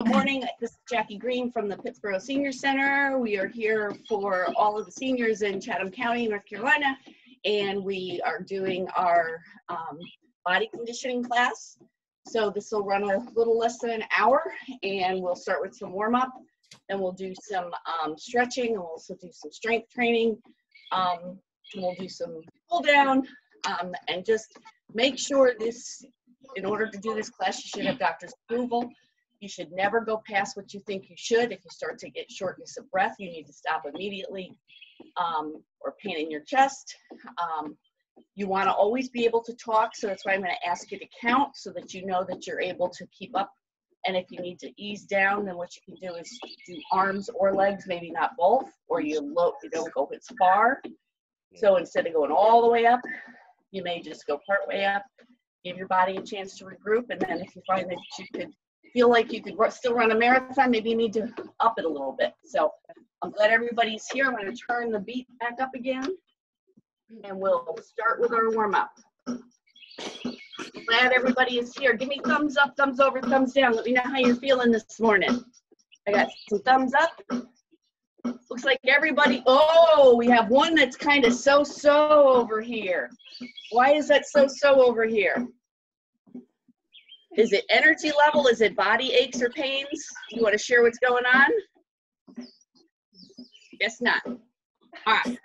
Good morning, this is Jackie Green from the Pittsboro Senior Center. We are here for all of the seniors in Chatham County, North Carolina, and we are doing our body conditioning class. So this will run a little less than an hour, and we'll start with some warm-up, then we'll do some stretching, and we'll also do some strength training. We'll do some pull down, and just make sure this, in order to do this class, you should have doctor's approval. You should never go past what you think you should. If you start to get shortness of breath, you need to stop immediately, or pain in your chest. You want to always be able to talk, so that's why I'm going to ask you to count so that you know that you're able to keep up. And if you need to ease down, then what you can do is do arms or legs, maybe not both, or you don't go as far. So instead of going all the way up, you may just go part way up, give your body a chance to regroup, and then if you find that you could feel like you could still run a marathon, maybe you need to up it a little bit. So I'm glad everybody's here. I'm going to turn the beat back up again, and we'll start with our warm-up. Glad everybody is here. Give me thumbs up, thumbs over, thumbs down. Let me know how you're feeling this morning. I got some thumbs up. Looks like everybody, oh, we have one that's kind of so-so over here. Why is that so-so over here? Is it energy level? Is it body aches or pains? You want to share what's going on? Guess not. All right.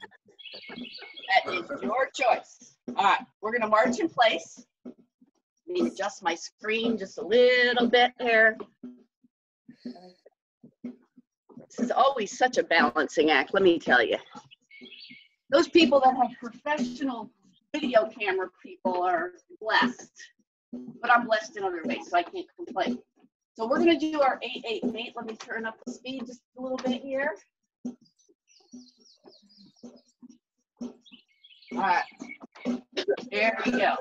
That is your choice. All right. We're going to march in place. Let me adjust my screen just a little bit here. This is always such a balancing act, let me tell you. Those people that have professional video camera people are blessed. But I'm blessed in other ways, so I can't complain. So we're going to do our 8, 8, and 8. Let me turn up the speed just a little bit here. All right. There we go.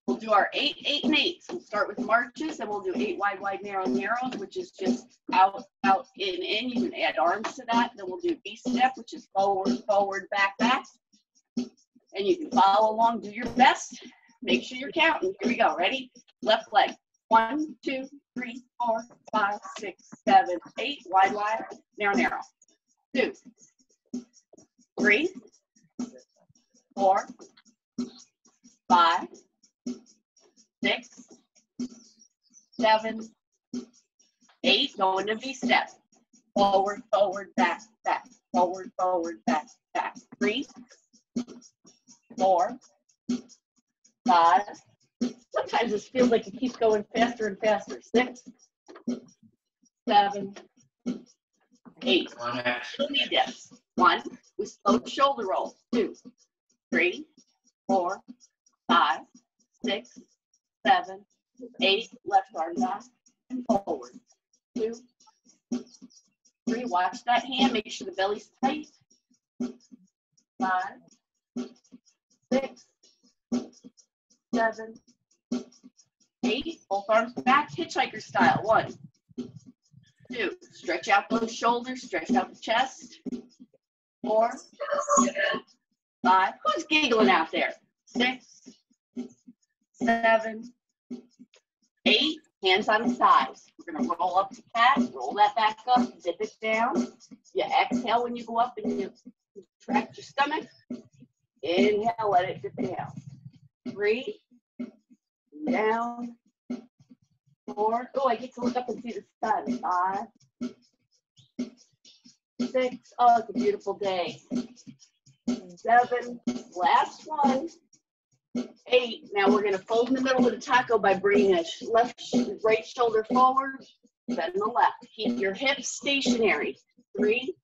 We'll do our 8, 8, and 8. So we'll start with marches, and we'll do 8 wide, wide, narrow, narrows, which is just out, out, in. You can add arms to that. Then we'll do V-step, which is forward, forward, back, back. And you can follow along, do your best. Make sure you're counting. Here we go. Ready? Left leg. 1, 2, 3, 4, 5, 6, 7, 8. Wide, wide. Narrow, narrow. 2, 3, 4, 5, 6, 7, 8. Go into V-step. Forward, forward, back, back. Forward, forward, back, back. 3, 4, 5. Sometimes this feels like it keeps going faster and faster. 6, 7, 8. We'll need this. 1, we slow shoulder roll. 2, 3, 4, 5, 6, 7, 8. Left arm back and forward. 2, 3. Watch that hand. Make sure the belly's tight. 5, 6, 7, 8. Both arms back, hitchhiker style. 1, 2. Stretch out those shoulders, stretch out the chest. 4, 5. Who's giggling out there? 6, 7, 8. Hands on the sides. We're going to roll up to cat, roll that back up, zip it down. You exhale when you go up and you contract your stomach. Inhale, let it dip down. 3, down, 4. Oh, I get to look up and see the sun. 5, 6. Oh, it's a beautiful day. 7. Last one. 8. Now we're going to fold in the middle of the taco by bringing a right shoulder forward, then the left. Keep your hips stationary. 3,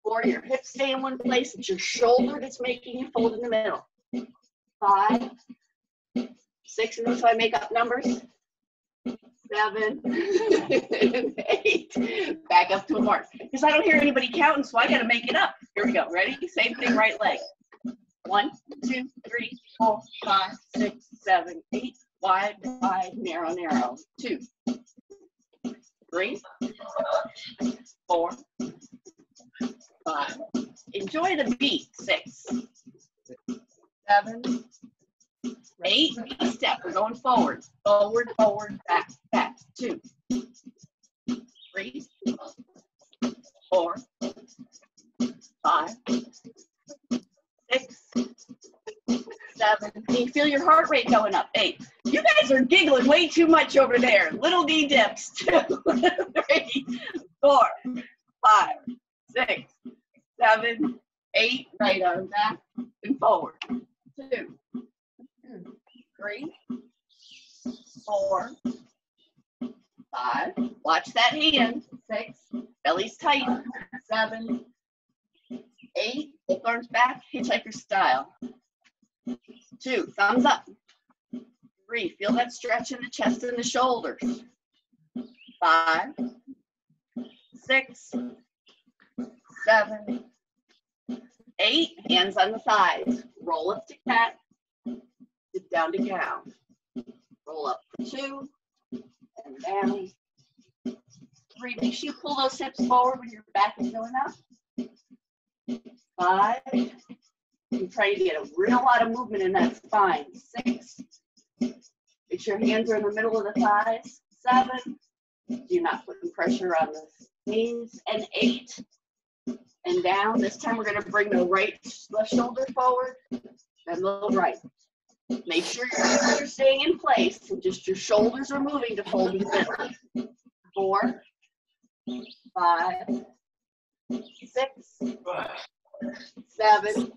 4. Your hips stay in one place. It's your shoulder that's making you fold in the middle. 5, 6, and so I make up numbers. 7, 8. Back up to a mark. Because I don't hear anybody counting, so I got to make it up. Here we go. Ready? Same thing, right leg. 1, 2, 3, 4, 5, 6, 7, 8. Wide, wide, narrow, narrow. 2, 3, 4, 5. Enjoy the beat. 6, 7, 8. V-step. We're going forward. Forward, forward, back, back. 2, 4, 5, 6, 7. Can you feel your heart rate going up? 8. You guys are giggling way too much over there. Little D dips. 2, 3, 4, 5, 6, 7, 8. Right arm back and forward. 2, 3, 4, 5. Watch that hand. 6. Belly's tight. 7, 8. Both arms back. Hitchhiker style. 2. Thumbs up. 3. Feel that stretch in the chest and the shoulders. 5, 6, 7, 8. Hands on the thighs. Roll up to cat. Sit down to cow. Roll up for 2. And down. 3. Make sure you pull those hips forward when your back is going up. 5. I'm trying to get a real lot of movement in that spine. 6. Make sure your hands are in the middle of the thighs. 7. You're not putting pressure on the knees. And 8. And down. This time we're going to bring the left shoulder forward and the right. Make sure your hips are staying in place and just your shoulders are moving to fold in the middle. 4, 5, 6, 7,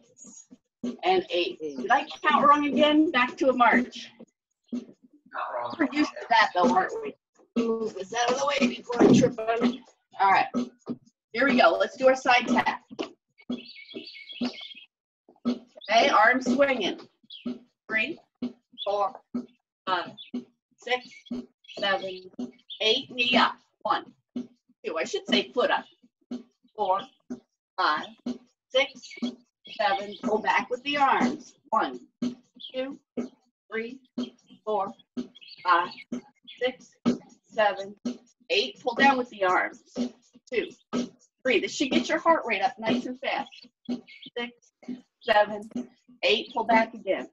and 8. Did I count wrong again? Back to a march. We're used to that though, aren't we? Move this out of the way before I trip on it. All right. Here we go. Let's do our side tap. Okay, arms swinging. 3, 4, 5, 6, 7, 8. Knee up. 1, 2. I should say foot up. 4, 5, 6, 7. Go back with the arms. 1, 2, 3, 4, 5, 6, 7, 8. Pull down with the arms. 2, 3. This should get your heart rate up nice and fast. 6, 7, 8. Pull back again.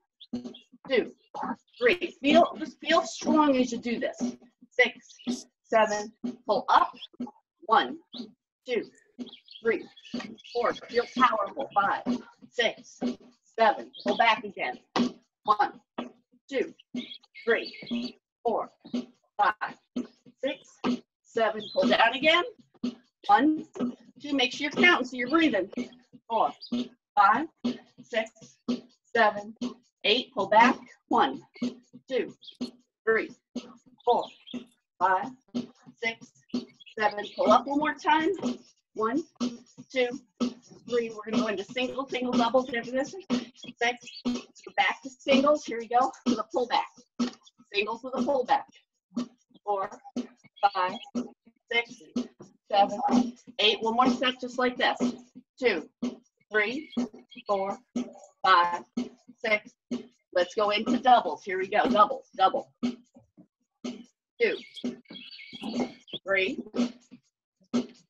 2, 3. Just feel strong as you do this. 6, 7. Pull up. 1, 2, 3, 4. Feel powerful. 5, 6, 7. Pull back again. 1, 2, 3, 4, 5, 6, 7. Pull down again. 1, 2. Make sure you're counting so you're breathing. 4, 5, 6, 7, 8. Pull back. 1, 2, 3, 4, 5, 6, 7. Pull up one more time. 1, 2, 3. We're going to go into single, doubles after this. 6. Back to singles. Here we go. With a pullback. Singles with a pullback. 4, 5, 6, 7, 8. One more set just like this. 2, 3, 4, 5, 6. Let's go into doubles. Here we go. Doubles. Double. 2, 3,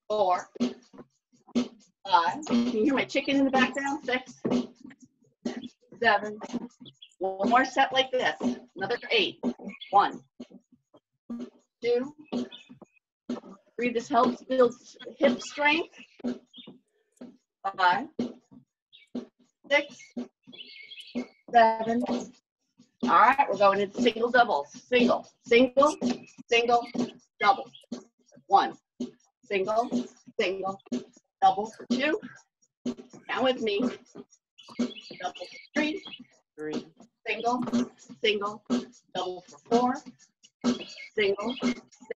4, 5. Can you hear my chicken in the background? 6, 7. One more set like this. Another 8. 1, 2, 3. This helps build hip strength. 5, 6, 7. All right, we're going into single doubles. Single, single, single, double. 1, single, single, double for 2. Count with me. Double for 3. 3. Single, single, double for 4. Single,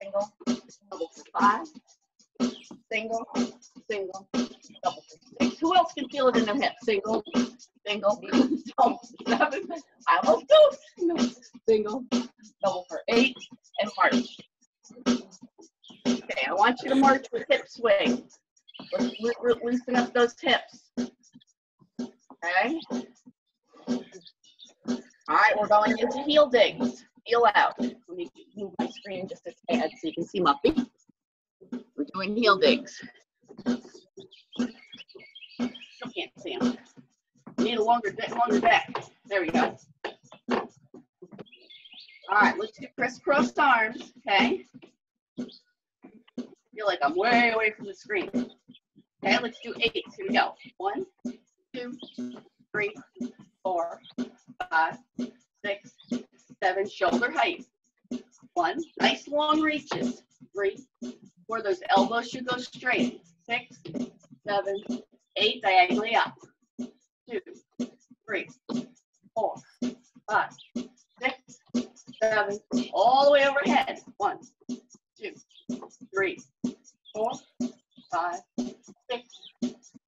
single, double for 5. Single, single, double for 6. Who else can feel it in their hips? Single, single, double for 7. I almost do. Single, double for 8, and march. Okay, I want you to march with hip swing. Let's loosen up those hips. Okay. All right, we're going into heel digs. Heel out. Let me move my screen just a tad so you can see my feet. We're doing heel digs. Still can't see them. Need a longer deck. There we go. All right, let's do crisscrossed arms. Okay. I feel like I'm way away from the screen. Okay, let's do 8. Here we go. 1, 2, 3, 4, 5, 6, 7. Shoulder height. 1. Nice long reaches. 3, 4. Those elbows should go straight. 6, 7, 8. Diagonally up. 2, 3, 4, 5, 6, 7. All the way overhead. 1, 2, 3, 4, 5, 6,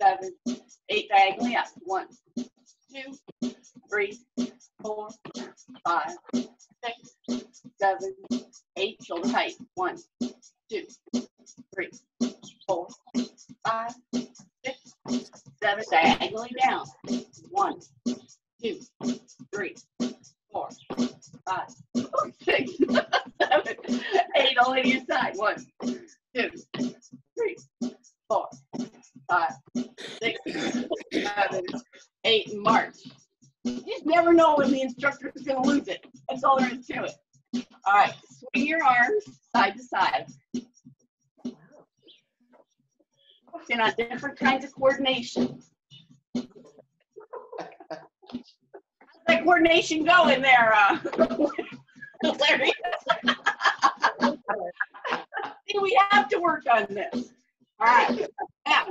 7, 8. Diagonally up. 1, 2, 3, 4, 5, 6, 7, 8. Shoulder height. 1, 2, 3, 4, 5, 6, 7. Diagonally down. 1, 2, 3, 4, 5, 6, 7, 8. All on your side. 1, 2, 3, 4, 5, 6, 7, 8. March. You just never know when the instructor is going to lose it. That's all there is to it. All right, swing your arms side to side. And on different kinds of coordination. How's that coordination going there, Larry? See, we have to work on this. All right, now,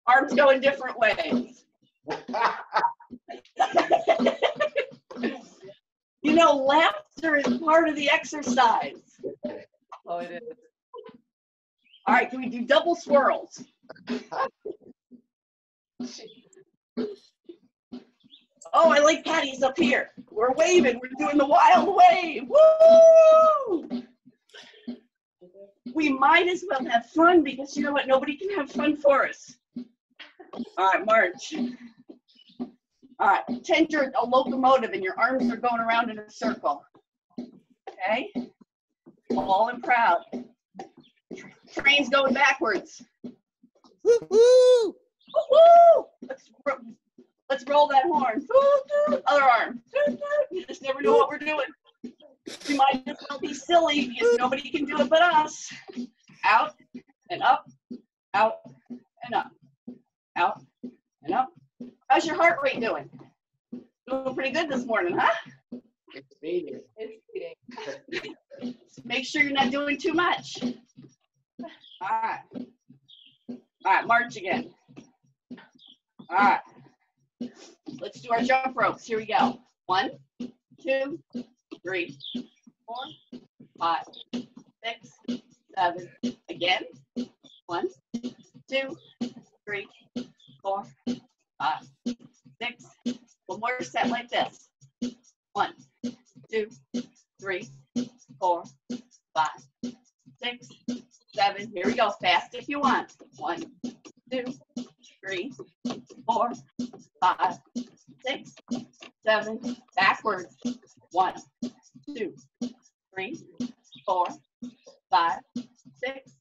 arms go in different ways. You know, laughter is part of the exercise. Oh, it is. All right, can we do double swirls? Oh, I like Patty's up here. We're waving. We're doing the wild wave. Woo! We might as well have fun because you know what? Nobody can have fun for us. All right, march. All right, pretend you're a locomotive and your arms are going around in a circle. Okay? All and proud. Train's going backwards. Woo-hoo! Woo-hoo! Let's roll that horn. Other arm. You just never know what we're doing. We might as well be silly because nobody can do it but us. Out and up, out and up, out and up. How's your heart rate doing? Doing pretty good this morning, huh? It's beating. It's beating. Make sure you're not doing too much. All right. All right, march again. All right. Let's do our jump ropes. Here we go. 1, 2, 3, 4, 5, 6, 7. Again. 1, 2, 3, 4, 5, 6. One more set like this. 1, 2, 3, 4, 5, 6, 7. Here we go. Fast if you want. 1, 2, 3, 4, 5, 6, 7. Backwards. 1, 2, 3, 4, 5, 6,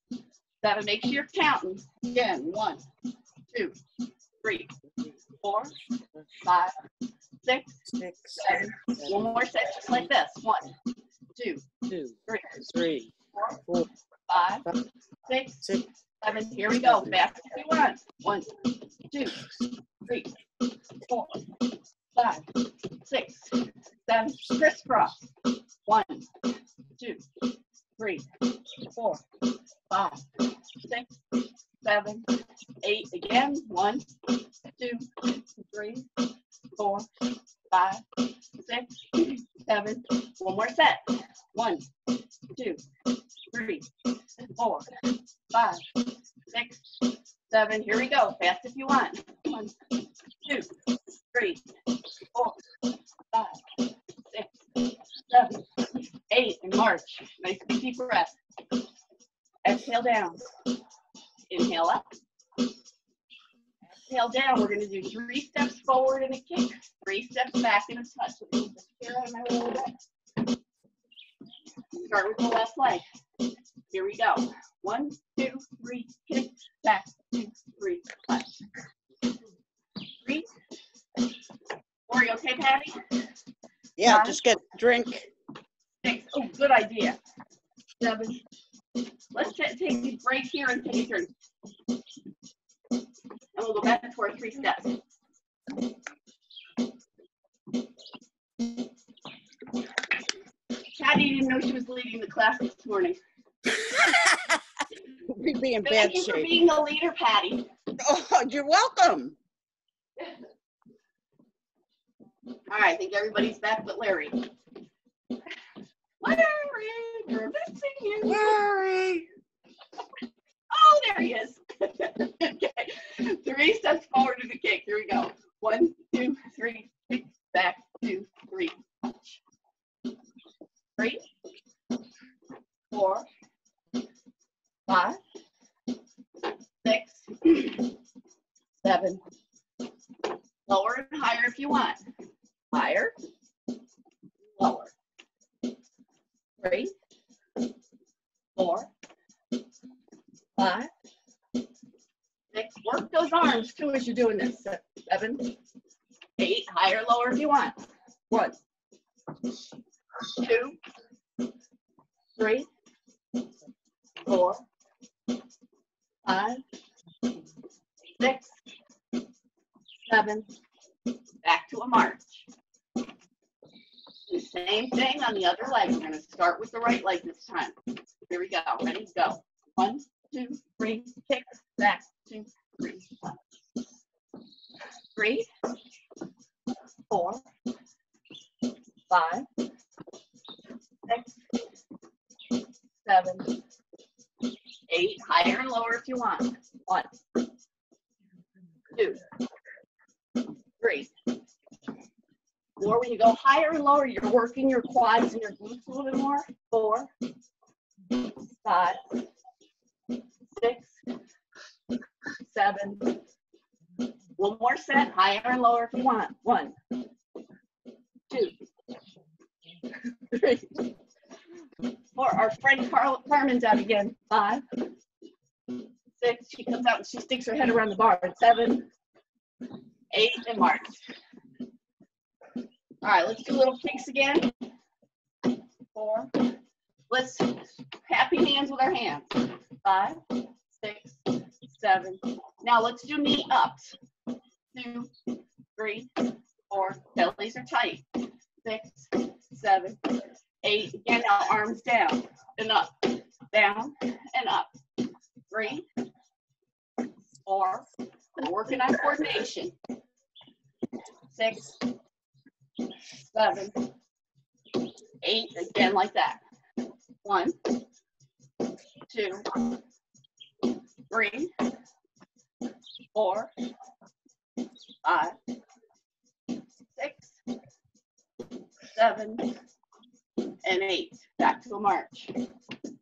7. Make sure you're counting. Again. 1, 2, 3, 4, 5, 6, 7. One more set just like this. 1, 2, 3, 4, 5, 6, 7. Here we go. Fast if you want. 1, 2, 3, 4, 5, 6, 7. Crisscross. 1, 2, 3, 4, 5, 6, 7, 8. Again. 1, 2, 3, 4, 5, 6, 7. One more set. 1, 2, 3, 4, 5, 6, 7. Here we go. Fast if you want. 1, 2, 3, 4, 5, 6, 7, 8. And march. Nice deep breath. Exhale down. Inhale up. Exhale down. We're going to do 3 steps forward and a kick. 3 steps back and a touch. So move this chair out of my way a little bit. Start with the left leg. Here we go. 1, 2, 3, kick, back, 2, 3, touch. 3. Are you okay, Patty? Yeah, 5, just get a drink. 6. Oh, good idea. 7. Let's take a break here and take a turn. we'll go back to our 3 steps. Patty didn't know she was leading the class this morning. We'd be in bad Thank you for shape. being the leader, Patty. Oh, you're welcome. All right, I think everybody's back but Larry. Larry, we're missing you. Larry. Oh, there he is. Okay. 3 steps forward to the kick. Here we go. 1, 2, 3, kick, back, 2, 3. 3, 4, 5, 6, 7. Lower and higher if you want. Higher, lower. 3, 4, 5, 6. Work those arms too as you're doing this. 7, 8. Higher, lower if you want. 1, 2, 3, 4, 5, 6, 7. Back to a march. The same thing on the other leg. We're going to start with the right leg this time. Here we go. Ready? Go. 1, 2, 3. Kick. Back. 2, 3. 3, 4, 5, 6, 7, 8. Higher and lower if you want. 1, 2, 3. Or when you go higher and lower, you're working your quads and your glutes a little bit more. 4, 5, 6, 7. One more set, higher and lower if you want. 1, 2, 3. 4. Our friend Carmen's out again. 5, 6. She comes out and she sticks her head around the bar. 7, 8, and march. All right, let's do little kicks again. 4. Let's happy hands with our hands. 5, 6, 7. Now let's do knee ups. 2, 3, 4. Bellies are tight. 6, 7, 8. Again, now arms down and up, down and up. 3, 4. We're working on coordination. 6, 7, 8. Again, like that. 1, 2, 3, 4, 5, 6, 7, and 8. Back to a march.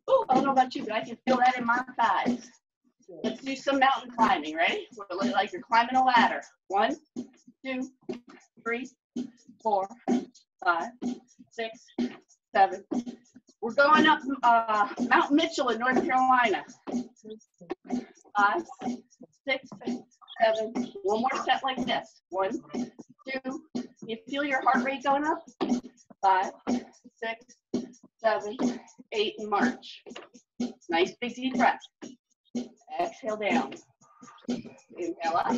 Oh, I don't know about you, but I can feel that in my thighs. Let's do some mountain climbing. Ready? We're like you're climbing a ladder. 1, 2, 3, 4, 5, 6, 7. We're going up Mount Mitchell in North Carolina. 5, 6, 7. One more set like this. 1, 2. You feel your heart rate going up? 5, 6, 7, 8, and march. Nice big deep breath. Exhale down. Inhale up.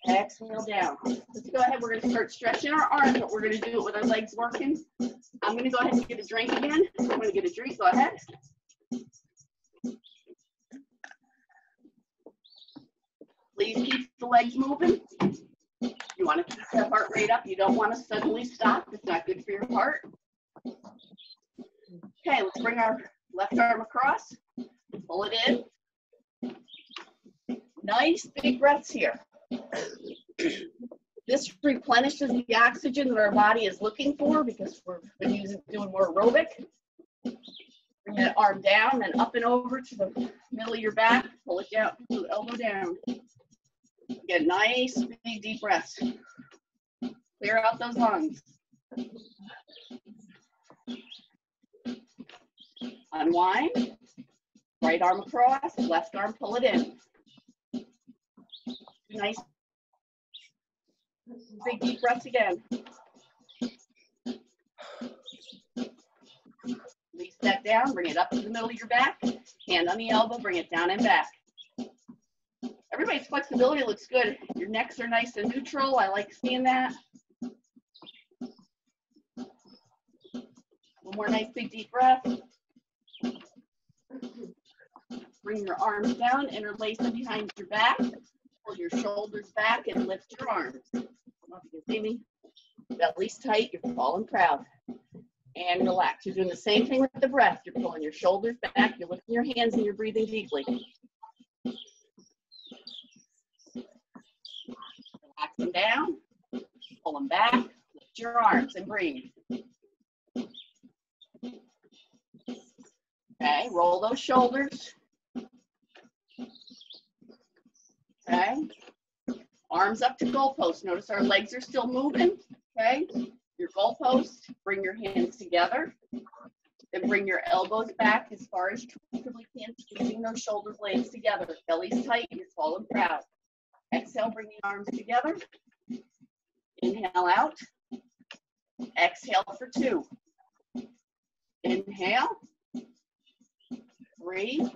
Exhale down. Let's go ahead. We're going to start stretching our arms, but we're going to do it with our legs working. I'm going to go ahead and get a drink again. I'm going to get a drink. Go ahead. Please keep the legs moving. You want to keep the heart rate up. You don't want to suddenly stop. It's not good for your heart. Okay, let's bring our left arm across. Pull it in. Nice big breaths here. This replenishes the oxygen that our body is looking for because we're doing more aerobic. Bring that arm down, then up and over to the middle of your back. Pull it down, pull the elbow down. Again, nice big deep breaths. Clear out those lungs. Unwind. Right arm across, left arm, pull it in. Nice big deep breaths again. Release that down, bring it up to the middle of your back. Hand on the elbow, bring it down and back. Everybody's flexibility looks good. Your necks are nice and neutral. I like seeing that. One more nice big deep breath. Bring your arms down, interlace them behind your back. Pull your shoulders back and lift your arms. I don't know if you can see me. Belly's tight, you're falling proud. And relax. You're doing the same thing with the breath. You're pulling your shoulders back, you're lifting your hands, and you're breathing deeply. Relax them down, pull them back, lift your arms and breathe. Okay, roll those shoulders. Okay, arms up to goalpost. Notice our legs are still moving. Okay, your goalpost, bring your hands together. Then bring your elbows back as far as you comfortably can, squeezing those shoulder blades together. Belly's tight, you're falling proud. Exhale, bring the arms together. Inhale out. Exhale for 2. Inhale. 3.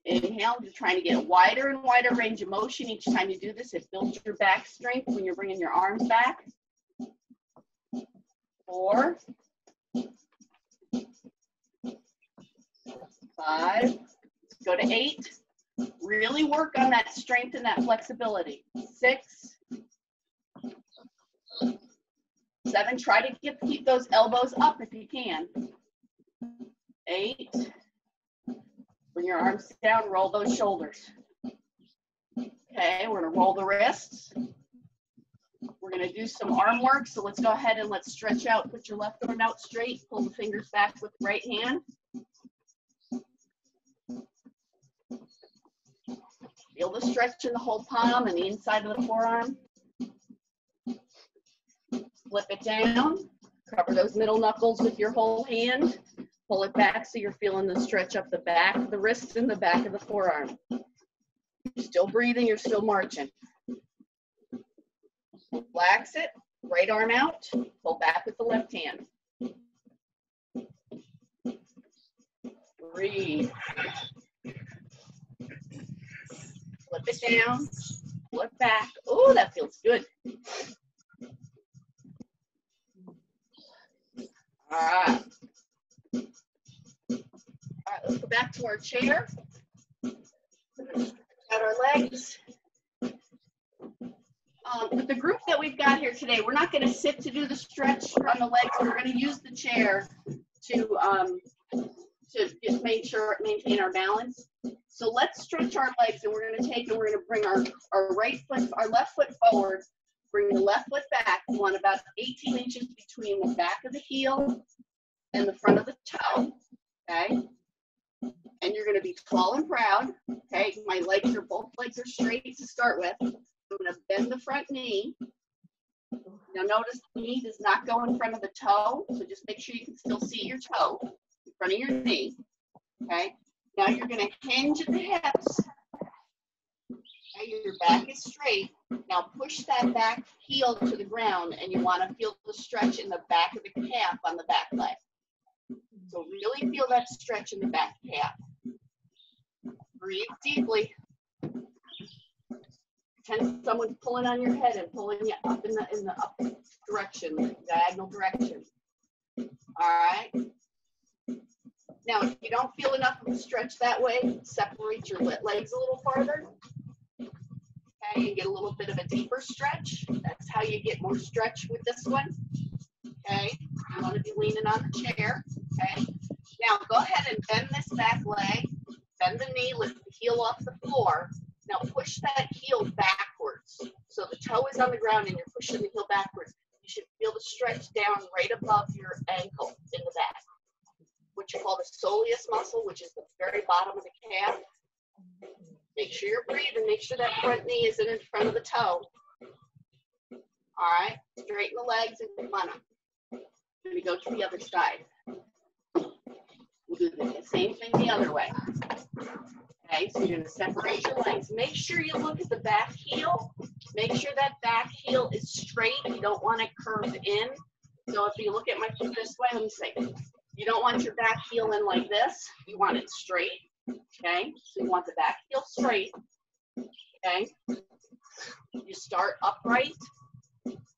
Inhale, you're trying to get a wider and wider range of motion each time you do this. It builds your back strength when you're bringing your arms back. 4. 5. Let's go to 8. Really work on that strength and that flexibility. 6. 7. Try to keep those elbows up if you can. 8. Bring your arms down, roll those shoulders. Okay, we're gonna roll the wrists. We're gonna do some arm work, so let's go ahead and let's stretch out. Put your left arm out straight, pull the fingers back with the right hand. Feel the stretch in the whole palm and the inside of the forearm. Flip it down, cover those middle knuckles with your whole hand. Pull it back so you're feeling the stretch up the back of the wrists and the back of the forearm. You're still breathing, you're still marching. Relax it, right arm out, pull back with the left hand. Breathe. Flip it down, pull it back. Oh, that feels good. All right. All right, let's go back to our chair. Out our legs. With the group that we've got here today, we're not going to sit to do the stretch on the legs. We're going to use the chair to just maintain our balance. So let's stretch our legs, and we're going to bring our left foot forward. Bring the left foot back. You want about 18 inches between the back of the heel and the front of the toe. Okay. And you're going to be tall and proud. Okay, both legs are straight to start with. I'm going to bend the front knee. Now notice the knee does not go in front of the toe, so just make sure you can still see your toe in front of your knee. Okay, now you're going to hinge at the hips. Okay, your back is straight. Now push that back heel to the ground, and you want to feel the stretch in the back of the calf on the back leg. So really feel that stretch in the back calf. Breathe deeply. Pretend someone's pulling on your head and pulling you up in the up direction, the diagonal direction. All right. Now, if you don't feel enough of a stretch that way, separate your legs a little farther. Okay, and get a little bit of a deeper stretch. That's how you get more stretch with this one. Okay, you want to be leaning on the chair. Okay, now go ahead and bend this back leg, bend the knee, lift the heel off the floor. Now push that heel backwards. So the toe is on the ground and you're pushing the heel backwards. You should feel the stretch down right above your ankle in the back, what you call the soleus muscle, which is the very bottom of the calf. Make sure you're breathing. Make sure that front knee isn't in front of the toe. All right, straighten the legs and come on up. We're going to go to the other side. We'll do the same thing the other way. Okay, so you're going to separate your legs. Make sure you look at the back heel. Make sure that back heel is straight. You don't want it curved in. So if you look at my foot this way, let me see. You don't want your back heel in like this. You want it straight. Okay, so you want the back heel straight. Okay? You start upright,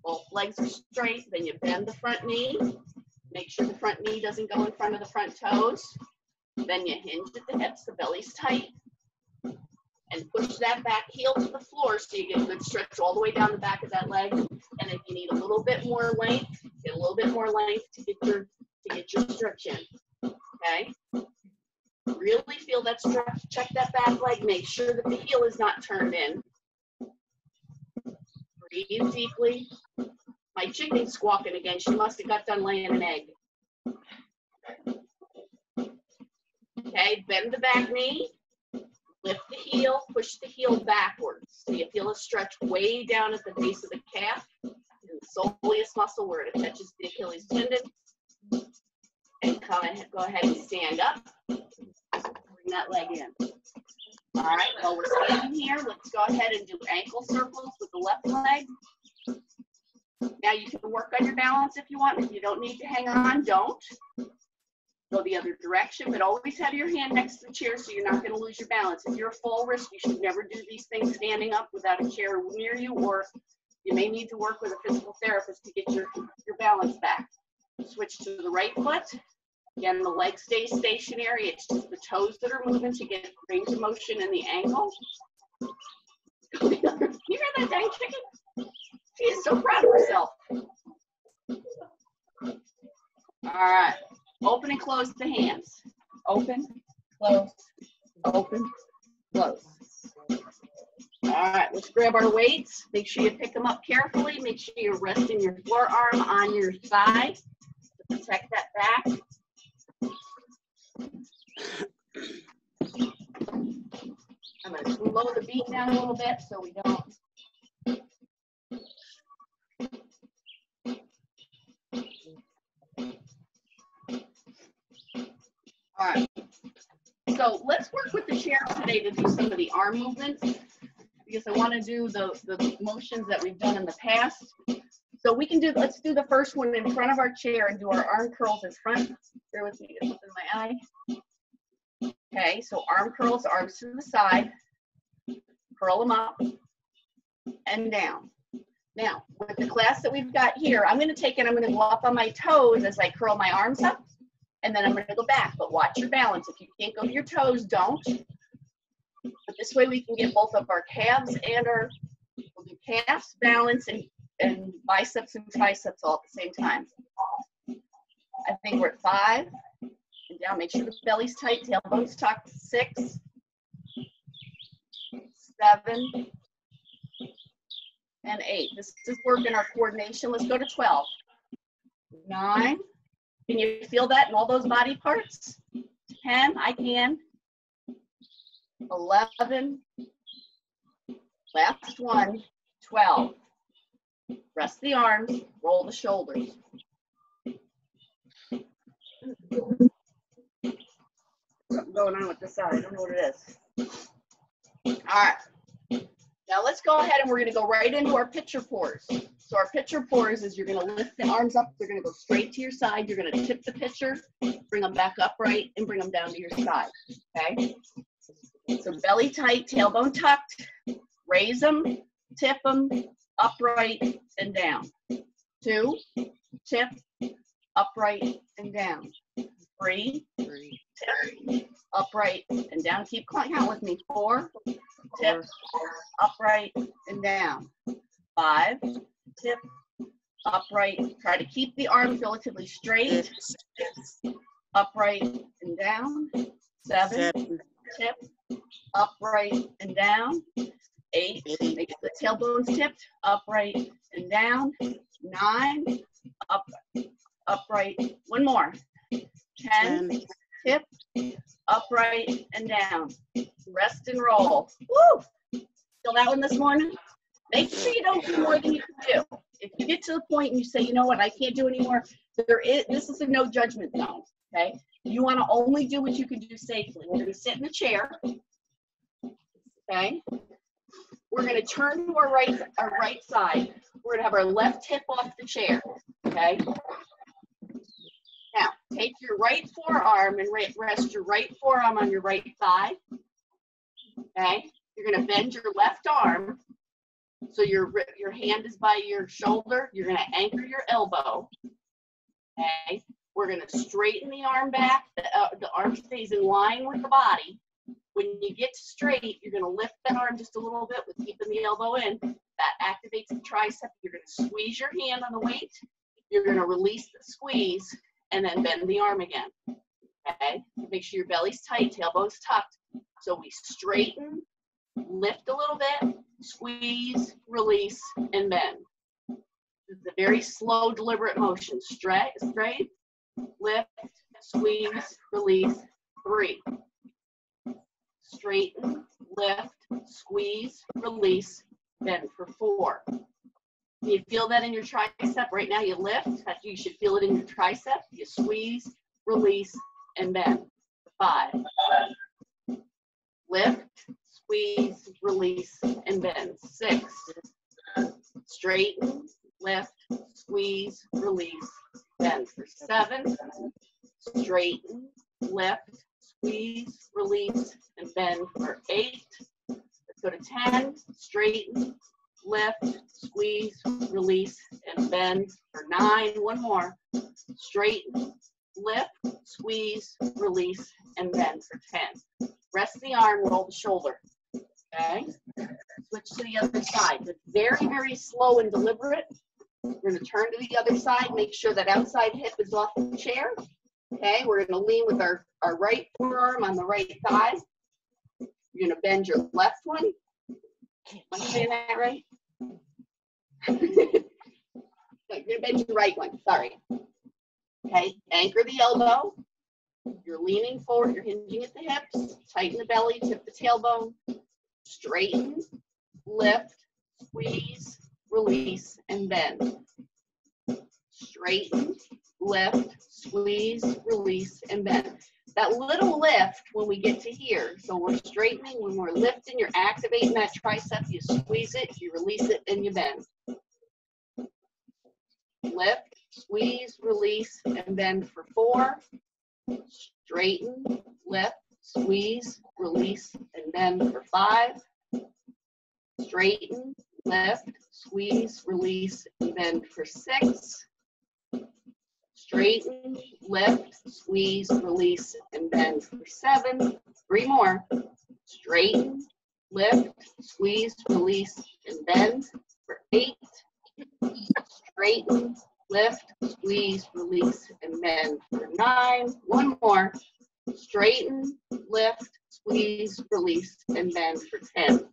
both legs are straight, then you bend the front knee. Make sure the front knee doesn't go in front of the front toes. Then you hinge at the hips, the belly's tight, and push that back heel to the floor so you get a good stretch all the way down the back of that leg. And if you need a little bit more length, get a little bit more length to get your stretch in. Okay? Really feel that stretch. Check that back leg. Make sure that the heel is not turned in. Breathe deeply. My chicken's squawking again. She must have got done laying an egg. Okay, bend the back knee. Lift the heel, push the heel backwards. So you feel a stretch way down at the base of the calf, in the soleus muscle where it attaches the Achilles tendon. And go ahead and stand up. Bring that leg in. All right, while we're standing here, let's go ahead and do ankle circles with the left leg. Now you can work on your balance if you want. If you don't need to hang on, don't. Go the other direction, but always have your hand next to the chair so you're not going to lose your balance. If you're a full risk, you should never do these things standing up without a chair near you, or you may need to work with a physical therapist to get your balance back. Switch to the right foot. Again, the leg stays stationary. It's just the toes that are moving to get range of motion in the ankle. You hear that dang chicken? She is so proud of herself. All right. Open and close the hands. Open, close, open, close. All right, let's grab our weights. Make sure you pick them up carefully. Make sure you're resting your forearm on your thigh to protect that back. I'm going to slow the beat down a little bit so we don't. All right, so let's work with the chair today to do some of the arm movements because I want to do the motions that we've done in the past. So we can do, let's do the first one in front of our chair and do our arm curls in front. Bear with me, get something in my eye. Okay, so arm curls, arms to the side, curl them up and down. Now, with the class that we've got here, I'm going to take it, I'm going to go up on my toes as I curl my arms up. And then I'm going to go back, but watch your balance. If you can't go to your toes, don't. But this way we can get both of our calves and we'll do calves, balance, and biceps and triceps all at the same time. I think we're at 5. And down, make sure the belly's tight, tailbone's tucked. 6, 7, and 8. This is working our coordination. Let's go to 12. 9. Can you feel that in all those body parts? 10, I can. 11, last one, 12. Rest the arms, roll the shoulders. Something going on with this side, I don't know what it is. All right, now let's go ahead and we're gonna go right into our pitcher pores. So our pitcher pores is you're going to lift the arms up. They're going to go straight to your side. You're going to tip the pitcher, bring them back upright, and bring them down to your side. Okay? So belly tight, tailbone tucked. Raise them, tip them, upright, and down. 2, tip, upright, and down. 3, tip, upright, and down. Keep count with me. 4, tip, upright, and down. 5, tip, upright. Try to keep the arms relatively straight. 6, upright and down. 7, tip, upright and down. 8, make sure the tailbone's tipped, upright and down. 9, upright. One more. 10, tip, upright and down. Rest and roll. Woo! Feel that one this morning? Make sure you don't do more than you can do. If you get to the point and you say, you know what, I can't do anymore, this is a no judgment zone, okay? You want to only do what you can do safely. We're going to sit in the chair, okay? We're going to turn to our right side. We're going to have our left hip off the chair, okay? Now, take your right forearm and rest your right forearm on your right thigh, okay? You're gonna bend your left arm. So your hand is by your shoulder. You're gonna anchor your elbow. Okay. We're gonna straighten the arm back. The arm stays in line with the body. When you get straight, you're gonna lift that arm just a little bit with keeping the elbow in. That activates the tricep. You're gonna squeeze your hand on the weight. You're gonna release the squeeze and then bend the arm again. Okay. Make sure your belly's tight, tailbone's tucked. So we straighten, lift a little bit, squeeze, release, and bend. It's a very slow, deliberate motion. Straight, lift, squeeze, release, 3. Straighten, lift, squeeze, release, bend for 4. You feel that in your tricep? Right now you lift, you should feel it in your tricep. You squeeze, release, and bend. 5. Lift, squeeze, release, and bend. 6. Straighten, lift, squeeze, release, bend for 7. Straighten, lift, squeeze, release, and bend for 8. Let's go to 10. Straighten, lift, squeeze, release, and bend for 9. One more. Straighten, lift, squeeze, release, and bend for 10. Rest the arm, roll the shoulder. Okay? Switch to the other side. It's very, very slow and deliberate. We're going to turn to the other side, make sure that outside hip is off the chair. Okay? We're going to lean with our right forearm on the right thigh. You're going to bend your left one. Am I saying that right? You're going to bend your right one. Sorry. Okay? Anchor the elbow. You're leaning forward. You're hinging at the hips. Tighten the belly. Tip the tailbone. Straighten, lift, squeeze, release, and bend. Straighten, lift, squeeze, release, and bend. That little lift when we get to here, so we're straightening, when we're lifting, you're activating that tricep, you squeeze it, you release it, and you bend. Lift, squeeze, release, and bend for 4. Straighten, lift, squeeze, release, and bend for 5. Straighten, lift, squeeze, release, and bend for 6. Straighten, lift, squeeze, release, and bend for 7. 3 more. Straighten, lift, squeeze, release, and bend for 8. Straighten, lift, squeeze, release, and bend for 9. 1 more. Straighten, lift, squeeze, release, and bend for 10.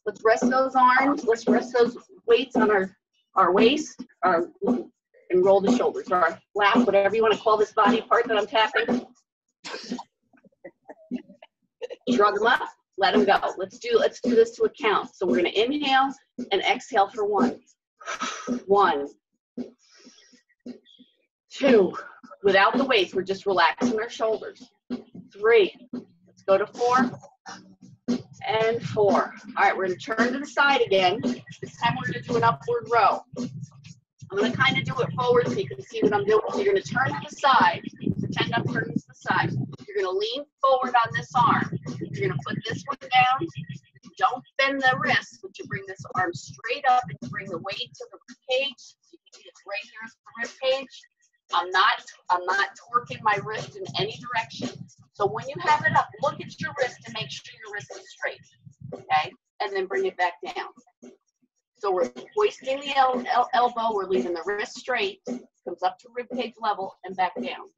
Let's rest those arms. Let's rest those weights on our waist, and roll the shoulders, or our lap, whatever you want to call this body part that I'm tapping. Shrug them up, let them go. Let's do this to a count. So we're going to inhale and exhale for 1. 1, 2. Without the weights, we're just relaxing our shoulders. 3. Let's go to 4. And 4. All right, we're going to turn to the side again. This time we're going to do an upward row. I'm going to kind of do it forward so you can see what I'm doing. So you're going to turn to the side. Pretend I'm turning to the side. You're going to lean forward on this arm. You're going to put this one down. Don't bend the wrist, but you bring this arm straight up and you bring the weight to the rib cage. You can see it's right here is the rib cage. I'm not torquing my wrist in any direction. So when you have it up, look at your wrist and make sure your wrist is straight. Okay? And then bring it back down. So we're hoisting the elbow, we're leaving the wrist straight, comes up to rib cage level and back down.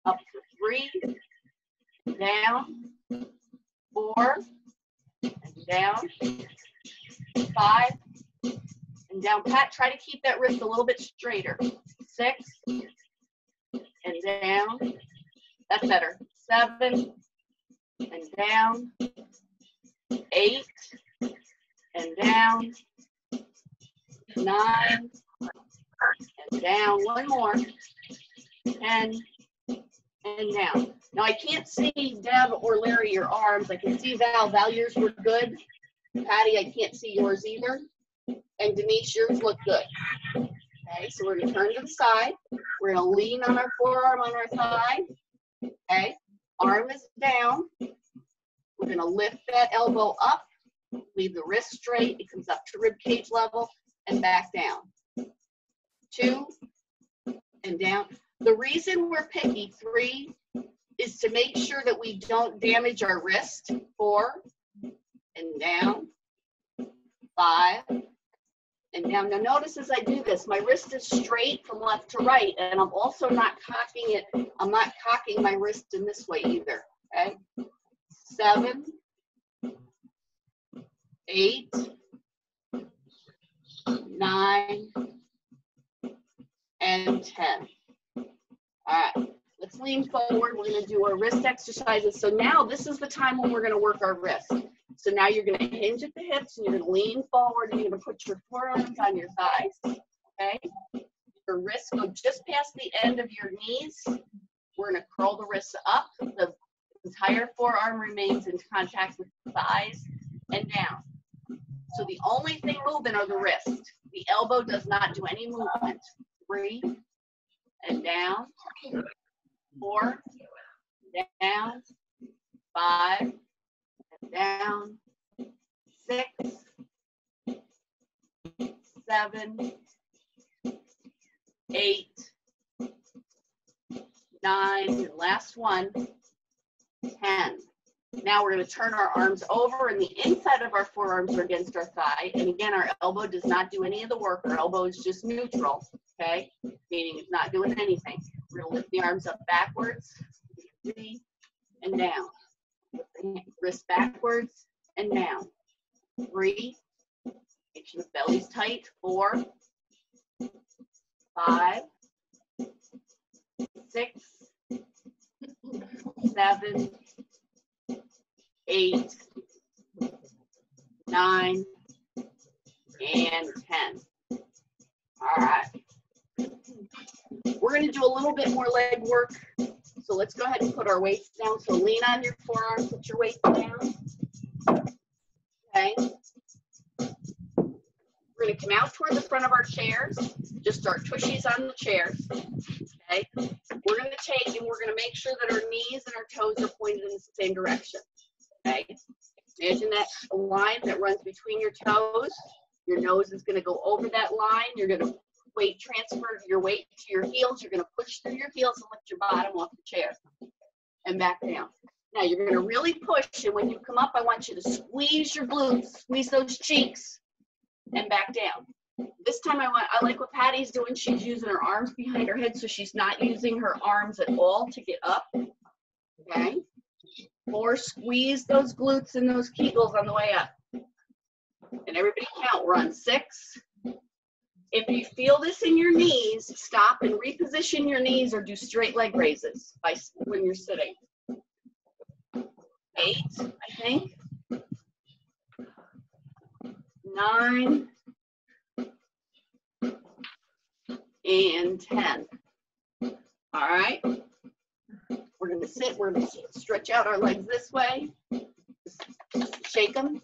Up for 3, down, 4, and down, 5, and down. Pat, try to keep that wrist a little bit straighter. 6, and down. That's better. 7, and down. 8, and down. 9, and down. 1 more. 10, and down. Now I can't see Deb or Larry your arms. I can see Val. Val, yours were good. Patty, I can't see yours either. And Denise, yours look good. Okay, so we're gonna turn to the side. We're gonna lean on our forearm on our thigh. Okay, arm is down. We're gonna lift that elbow up Leave the wrist straight. It comes up to rib cage level and back down. 2 and down. The reason we're picky, 3, is to make sure that we don't damage our wrist. 4 and down. 5 and down. Now notice as I do this, my wrist is straight from left to right, and I'm also not cocking it. I'm not cocking my wrist in this way either. Okay. 7, 8, 9, and 10. All right, let's lean forward. We're going to do our wrist exercises. So now this is the time when we're going to work our wrist. So now you're going to hinge at the hips, and you're going to lean forward, and you're going to put your forearms on your thighs, okay? Your wrists go just past the end of your knees. We're going to curl the wrists up. The entire forearm remains in contact with the thighs and down. So the only thing moving are the wrists. The elbow does not do any movement. 3 and down. 4, down. 5, and down. 6, 7, 8, 9, and last one, 10. Now we're going to turn our arms over, and the inside of our forearms are against our thigh. And again, our elbow does not do any of the work. Our elbow is just neutral, okay? Meaning it's not doing anything. We're going to lift the arms up backwards, 3, and down. Wrist backwards and down. 3. Make sure the belly's tight. 4, 5, 6, 7, 8, 9, and 10. All right. We're going to do a little bit more leg work. So let's go ahead and put our weights down. So lean on your forearms, put your weights down. Okay. We're going to come out toward the front of our chairs. Just start tushies on the chairs. Okay. We're going to take and we're going to make sure that our knees and our toes are pointed in the same direction. Okay. Imagine that a line that runs between your toes. Your nose is going to go over that line. You're going to transfer your weight to your heels. You're going to push through your heels and lift your bottom off the chair and back down. Now you're going to really push, and when you come up, I want you to squeeze your glutes, squeeze those cheeks, and back down. This time I like what Patty's doing. She's using her arms behind her head, so she's not using her arms at all to get up. Okay. 4, squeeze those glutes and those kegels on the way up. And everybody count. We're on 6. If you feel this in your knees, stop and reposition your knees or do straight leg raises when you're sitting. 8, I think. 9. And 10. All right. We're going to sit. We're going to stretch out our legs this way. Just shake them.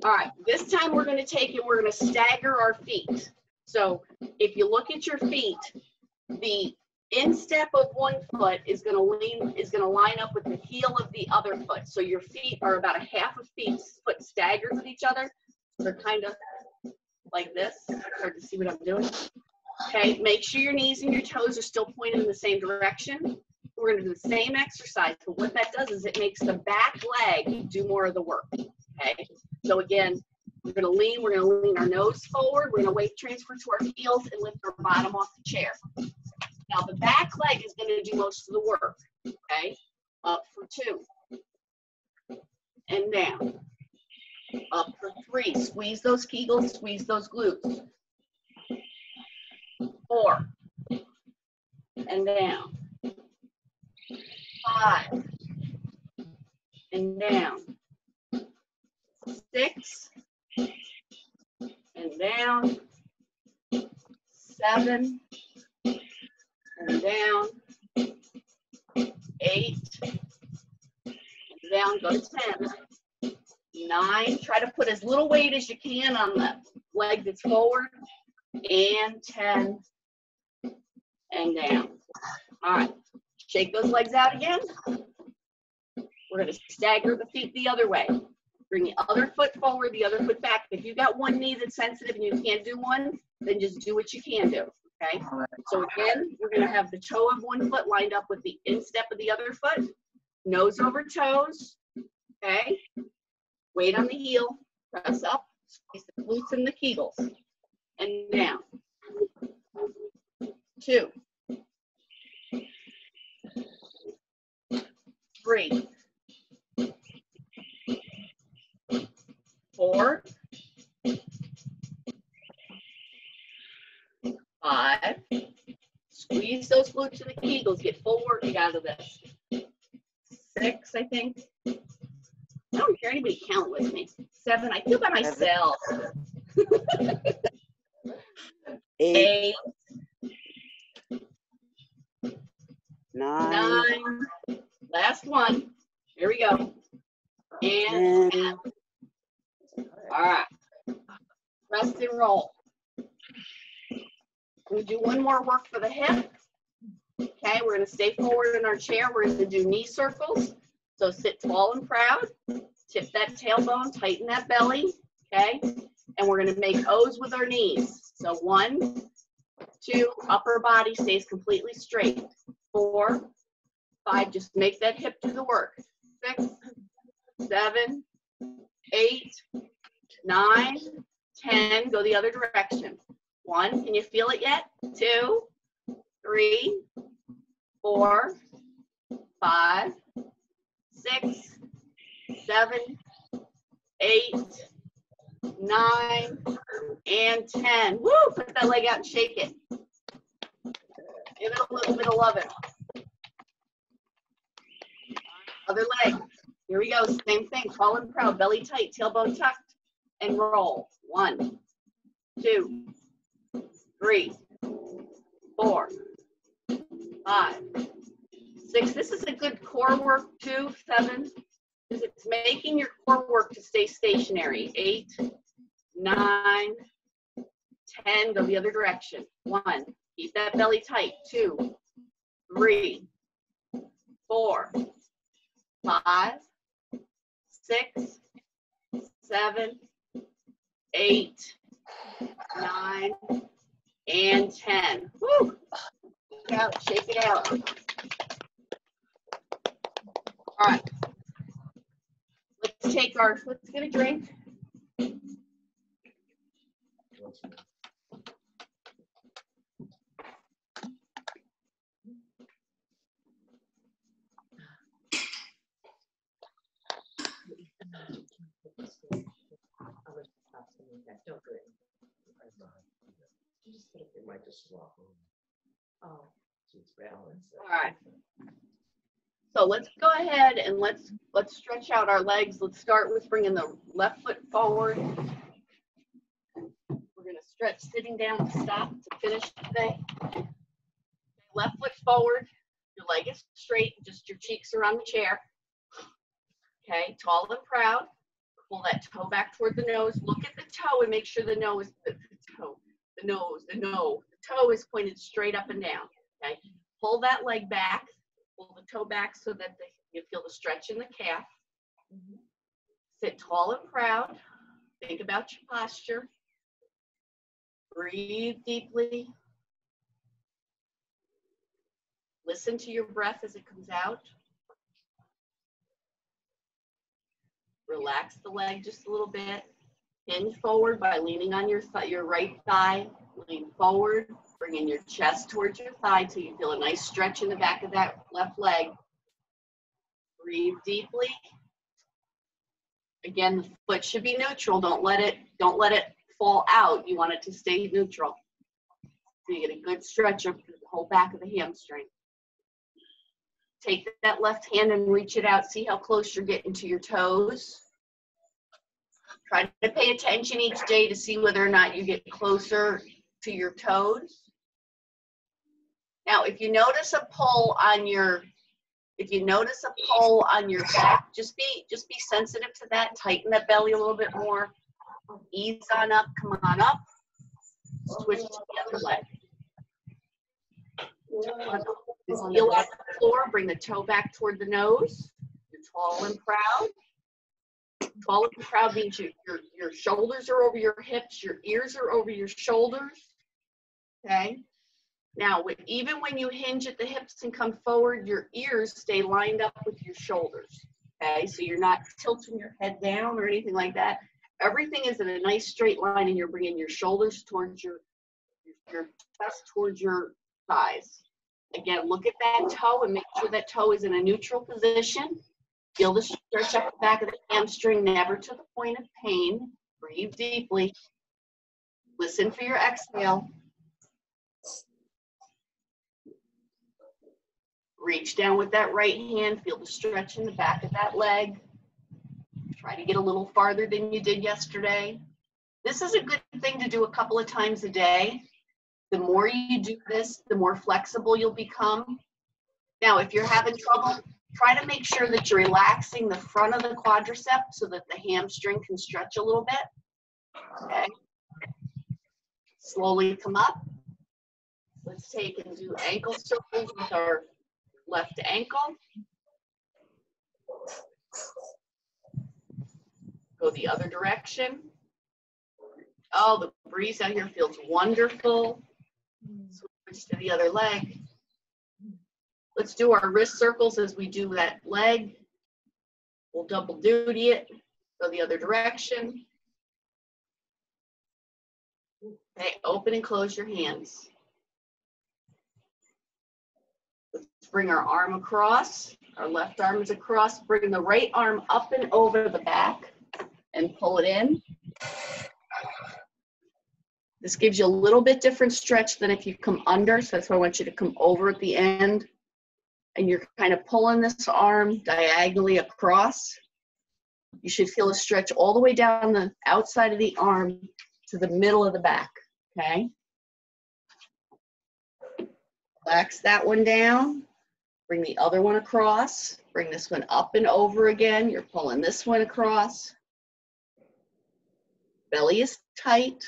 All right, this time we're going to take and we're going to stagger our feet. So if you look at your feet, the instep of one foot is going to line up with the heel of the other foot. So your feet are about a half a foot staggered with each other. They're kind of like this. It's hard to see what I'm doing. Okay, make sure your knees and your toes are still pointed in the same direction. We're going to do the same exercise, but what that does is it makes the back leg do more of the work. Okay, so again, we're going to lean our nose forward. We're going to weight transfer to our heels and lift our bottom off the chair. Now the back leg is going to do most of the work. Okay, up for 2 and down. Up for 3. Squeeze those kegels, squeeze those glutes. 4 and down. 5 and down. 6 and down. 7 and down. 8 and down. Go to 10. 9. Try to put as little weight as you can on the leg that's forward. And 10 and down. All right. Shake those legs out again. We're going to stagger the feet the other way. Bring the other foot forward, the other foot back. If you've got one knee that's sensitive and you can't do one, then just do what you can do, okay? So again, we're gonna have the toe of one foot lined up with the instep of the other foot, nose over toes, okay? Weight on the heel, press up, squeeze the glutes and the kegels, and down. 2, 3, 4, 5, squeeze those glutes and the kegels, get full working out of this. 6, I think. I don't hear anybody count with me. 7, I feel by myself. 8, 9, last one. Here we go. And 10. All right. Rest and roll. We do one more work for the hip. Okay, we're going to stay forward in our chair. We're going to do knee circles. So sit tall and proud. Tip that tailbone, tighten that belly. Okay, and we're going to make O's with our knees. So 1, 2, upper body stays completely straight. 4, 5, just make that hip do the work. 6, 7, 8, 9, 10, go the other direction. 1, can you feel it yet? 2, 3, 4, 5, 6, 7, 8, 9, and 10. Woo, put that leg out and shake it. Give it a little bit of loving. Other leg. Here we go, same thing, tall and proud, belly tight, tailbone tucked, and roll. 1, 2, 3, 4, 5, 6. This is a good core work too. 7, because it's making your core work to stay stationary. 8, 9, 10, go the other direction. 1, keep that belly tight. 2, 3, 4, 5, 6, 7, 8, 9, and 10. Woo! Shake it out. All right. Let's get a drink. Don't do it. You just think it might just swap over. Oh, so it's balanced. All right. So let's go ahead and let's stretch out our legs. Let's start with bringing the left foot forward. We're going to stretch sitting down to stop to finish today. Left foot forward. Your leg is straight. Just your cheeks are on the chair. Okay, tall and proud. Pull that toe back toward the nose. Look at the toe and make sure the toe is pointed straight up and down. Okay, pull that leg back. Pull the toe back so that you feel the stretch in the calf. Sit tall and proud. Think about your posture. Breathe deeply. Listen to your breath as it comes out. Relax the leg just a little bit. Hinge forward by leaning on your right thigh. Lean forward, bringing your chest towards your thigh till you feel a nice stretch in the back of that left leg. Breathe deeply. Again, the foot should be neutral. Don't let it fall out. You want it to stay neutral. So you get a good stretch of the whole back of the hamstring. Take that left hand and reach it out. See how close you're getting to your toes. Try to pay attention each day to see whether or not you get closer to your toes. Now, if you notice a pull on your back, just be sensitive to that. Tighten that belly a little bit more. Ease on up. Come on up. Switch to the other leg. Heel off the floor. Bring the toe back toward the nose. You're tall and proud. Tall and proud means your shoulders are over your hips, your ears are over your shoulders. Okay. Now, even when you hinge at the hips and come forward, your ears stay lined up with your shoulders. Okay, so you're not tilting your head down or anything like that. Everything is in a nice straight line, and you're bringing your shoulders towards your chest towards your thighs. Again, look at that toe and make sure that toe is in a neutral position. Feel the stretch up the back of the hamstring, never to the point of pain. Breathe deeply. Listen for your exhale. Reach down with that right hand. Feel the stretch in the back of that leg. Try to get a little farther than you did yesterday. This is a good thing to do a couple of times a day. The more you do this, the more flexible you'll become. Now, if you're having trouble, try to make sure that you're relaxing the front of the quadricep so that the hamstring can stretch a little bit. Okay. Slowly come up. Let's take and do ankle circles with our left ankle. Go the other direction. Oh, the breeze out here feels wonderful. Switch to the other leg. Let's do our wrist circles as we do that leg. We'll double duty it. Go the other direction. Okay, open and close your hands. Let's bring our arm across. Our left arm is across. Bring the right arm up and over the back and pull it in. This gives you a little bit different stretch than if you come under, so that's why I want you to come over at the end. And you're kind of pulling this arm diagonally across. You should feel a stretch all the way down the outside of the arm to the middle of the back, okay? Relax that one down. Bring the other one across. Bring this one up and over again. You're pulling this one across. Belly is tight.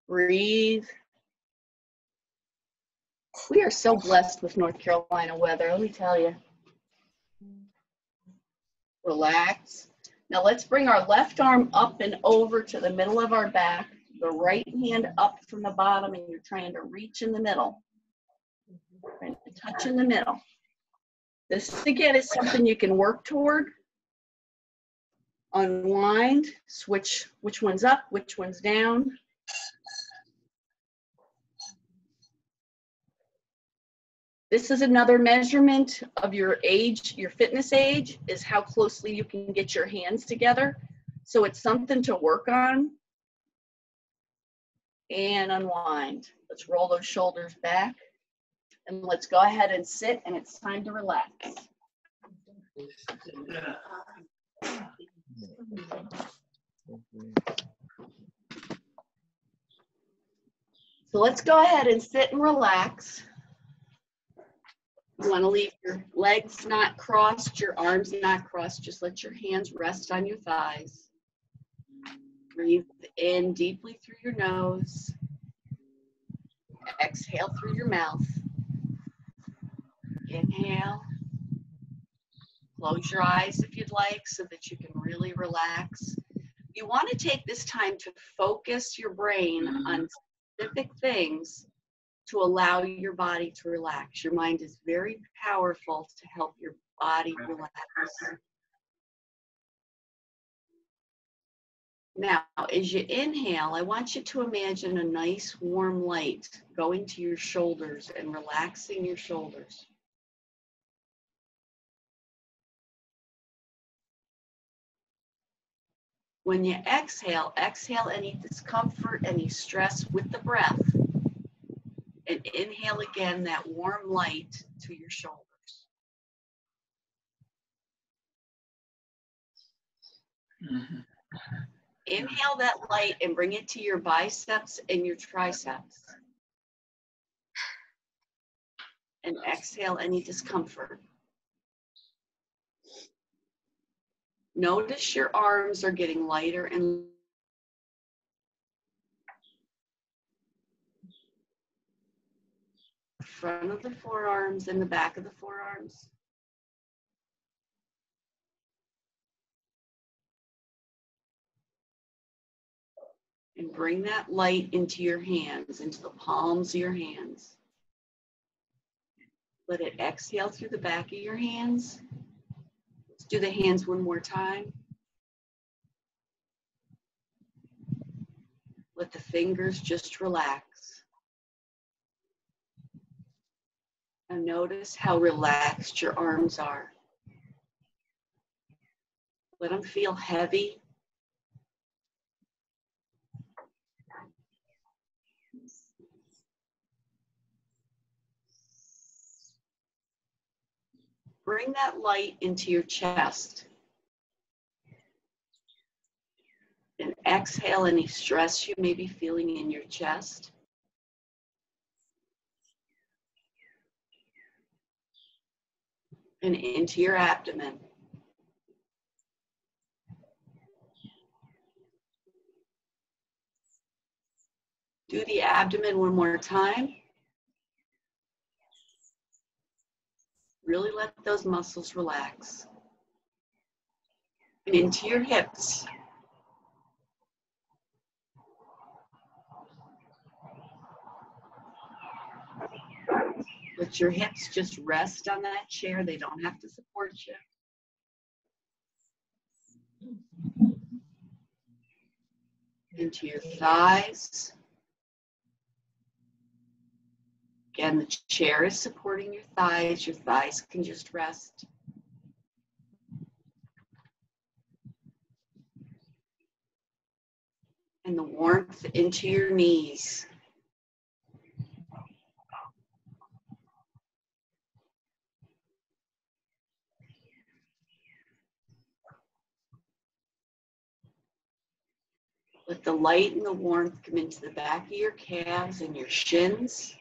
Breathe. We are so blessed with North Carolina weather, let me tell you. Relax. Now let's bring our left arm up and over to the middle of our back. The right hand up from the bottom, and you're trying to reach in the middle. Trying to touch in the middle. This, again, is something you can work toward. Unwind, switch which one's up, which one's down. This is another measurement of your age, your fitness age, is how closely you can get your hands together. So it's something to work on. And unwind. Let's roll those shoulders back. And let's go ahead and sit, and it's time to relax. So let's go ahead and sit and relax. You want to leave your legs not crossed, your arms not crossed. Just let your hands rest on your thighs. Breathe in deeply through your nose. Exhale through your mouth. Inhale. Close your eyes if you'd like so that you can really relax. You want to take this time to focus your brain on specific things to allow your body to relax. Your mind is very powerful to help your body relax. Now, as you inhale, I want you to imagine a nice warm light going to your shoulders and relaxing your shoulders. When you exhale, exhale any discomfort, any stress with the breath. And inhale again that warm light to your shoulders. Mm-hmm. Inhale that light and bring it to your biceps and your triceps. And exhale any discomfort. Notice your arms are getting lighter and front of the forearms and the back of the forearms. And bring that light into your hands, into the palms of your hands. Let it exhale through the back of your hands. Let's do the hands one more time. Let the fingers just relax. And notice how relaxed your arms are. Let them feel heavy. Bring that light into your chest. And exhale any stress you may be feeling in your chest. And into your abdomen. Do the abdomen one more time. Really let those muscles relax. And into your hips. Let your hips just rest on that chair. They don't have to support you. Into your thighs. Again, the chair is supporting your thighs. Your thighs can just rest. And the warmth into your knees. Let the light and the warmth come into the back of your calves and your shins.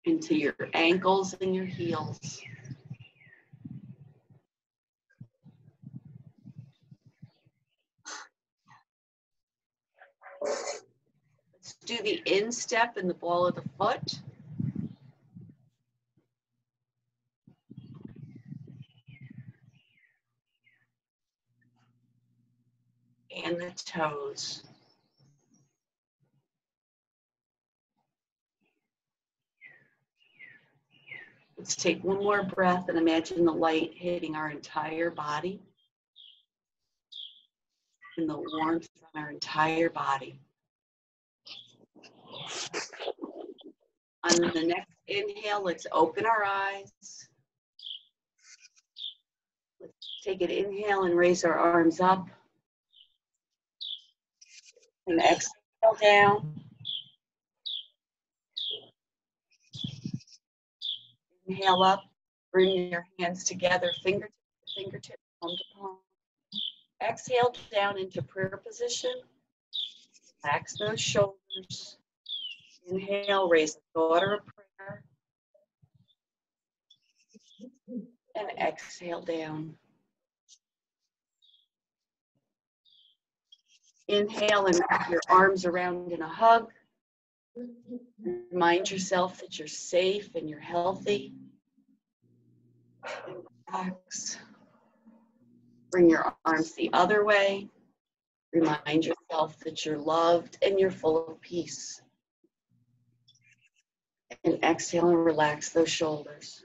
Into your ankles and your heels. Let's do the instep in the ball of the foot. And the toes. Let's take one more breath and imagine the light hitting our entire body and the warmth on our entire body. On the next inhale, let's open our eyes. Let's take an inhale and raise our arms up. And exhale down. Inhale up, bring your hands together, fingertip to fingertip, palm to palm. Exhale down into prayer position. Relax those shoulders. Inhale, raise the daughter of prayer. And exhale down. Inhale and wrap your arms around in a hug. Remind yourself that you're safe and you're healthy. Relax. Bring your arms the other way. Remind yourself that you're loved and you're full of peace. And exhale and relax those shoulders.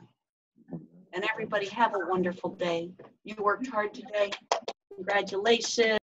And everybody have a wonderful day. You worked hard today. Congratulations.